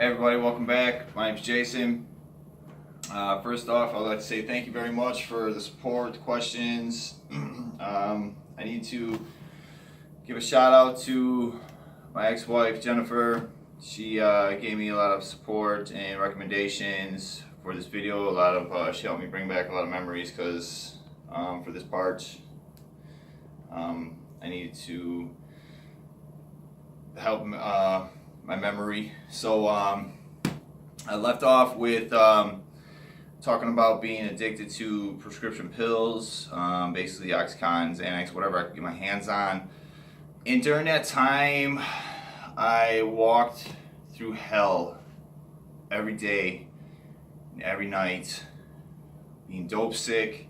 Hey everybody, welcome back. My name's Jason. First off, I'd like to say thank you very much for the support, the questions. I need to give a shout out to my ex-wife Jennifer. She gave me a lot of support and recommendations for this video. She helped me bring back a lot of memories because for this part, I needed to help my memory. So I left off with talking about being addicted to prescription pills, basically Oxycontin, Xanax, whatever I could get my hands on. And during that time, I walked through hell every day and every night, being dope sick,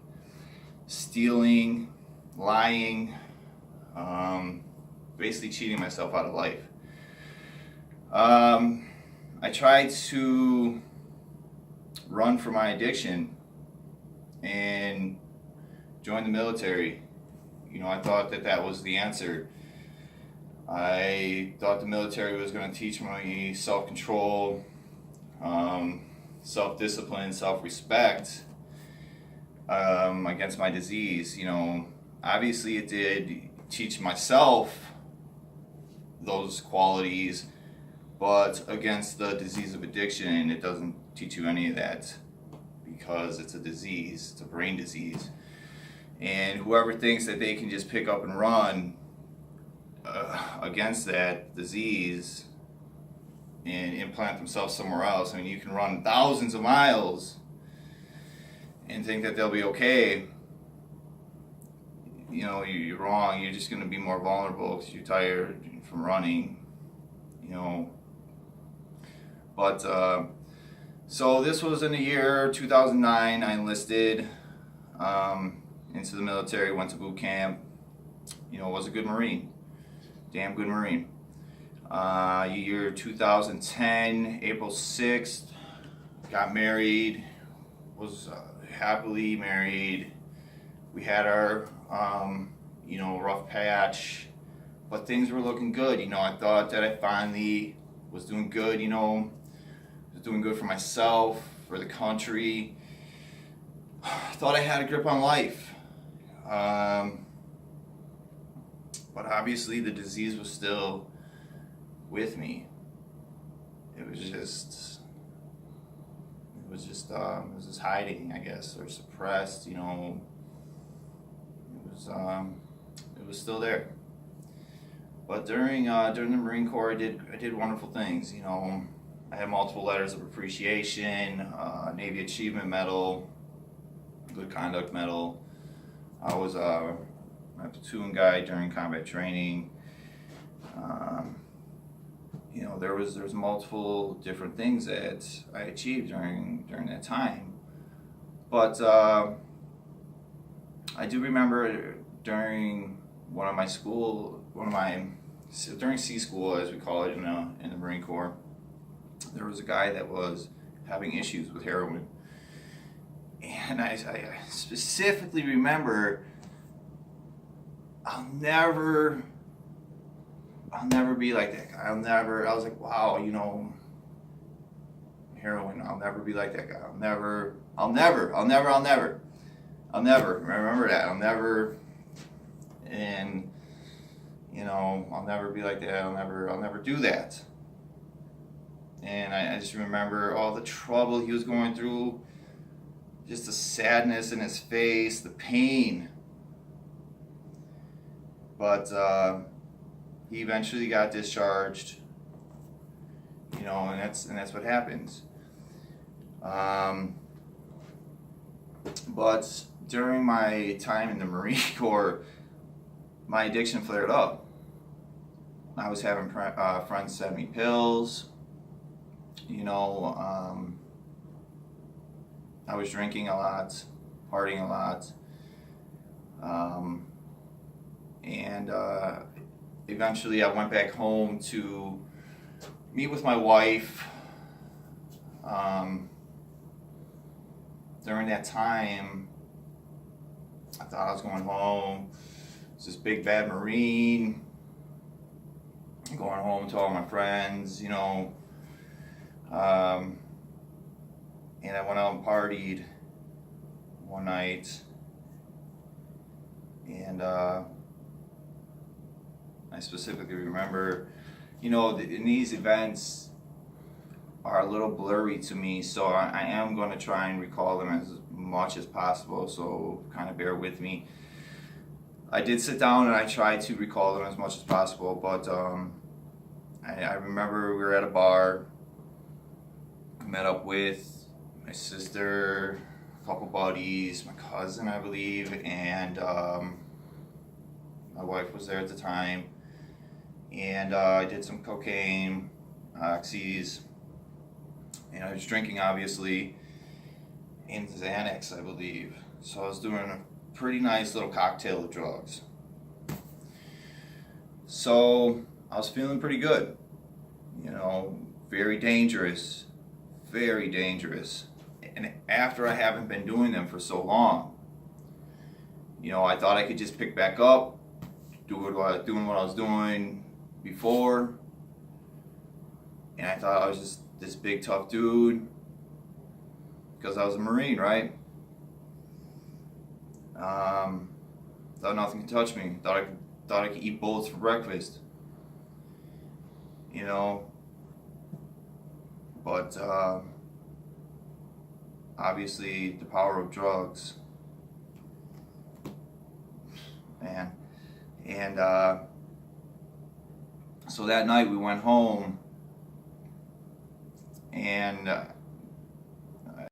stealing, lying, basically cheating myself out of life. I tried to run from my addiction and join the military. You know, I thought that was the answer. I thought the military was going to teach me self-control, self-discipline, self-respect against my disease. You know, obviously it did teach myself those qualities, but against the disease of addiction, it doesn't teach you any of that because it's a disease, it's a brain disease. And whoever thinks that they can just pick up and run against that disease and implant themselves somewhere else, I mean, you can run thousands of miles and think that they'll be okay. You know, you're wrong. You're just going to be more vulnerable because you're tired from running, you know. But so this was in the year 2009. I enlisted into the military, went to boot camp. You know, was a good Marine, damn good Marine. Year 2010, April 6th, got married, was happily married. We had our you know, rough patch, but things were looking good. You know, I thought that I finally was doing good, you know, was doing good for myself, for the country. I thought I had a grip on life. But obviously the disease was still with me. It was just hiding, I guess, or suppressed, you know. It was still there. But during the Marine Corps, I did wonderful things. You know, I had multiple letters of appreciation, Navy Achievement Medal, Good Conduct Medal. I was a platoon guy during combat training. You know, there was multiple different things that I achieved during that time. But I do remember during during C school, as we call it in the Marine Corps, there was a guy that was having issues with heroin. And I specifically remember, I'll never be like that guy. I was like, wow, you know, heroin, I'll never be like that guy. I'll never, remember that. I'll never, and you know, I'll never be like that. I'll never do that. And I just remember all the trouble he was going through, just the sadness in his face, the pain. But he eventually got discharged, you know, and that's what happens. But during my time in the Marine Corps, my addiction flared up. I was having friends send me pills, you know, I was drinking a lot, partying a lot, and eventually I went back home to meet with my wife. During that time, I thought I was going home. It's this big bad Marine. Going home to all my friends, you know. And I went out and partied one night, and I specifically remember, in these events are a little blurry to me, so I am going to try and recall them as much as possible, so kind of bear with me. I did sit down and I tried to recall them as much as possible, but I remember we were at a bar. I met up with my sister, a couple buddies, my cousin, I believe, and my wife was there at the time. And I did some cocaine, oxys, and I was drinking, obviously, and Xanax, I believe. So I was doing a pretty nice little cocktail of drugs. So I was feeling pretty good, very dangerous, very dangerous. And after I haven't been doing them for so long, I thought I could just pick back up, doing what I was doing before, and I thought I was just this big tough dude because I was a Marine, right? Thought nothing could touch me. Thought I could eat bullets for breakfast. But obviously the power of drugs, man. And so that night we went home, and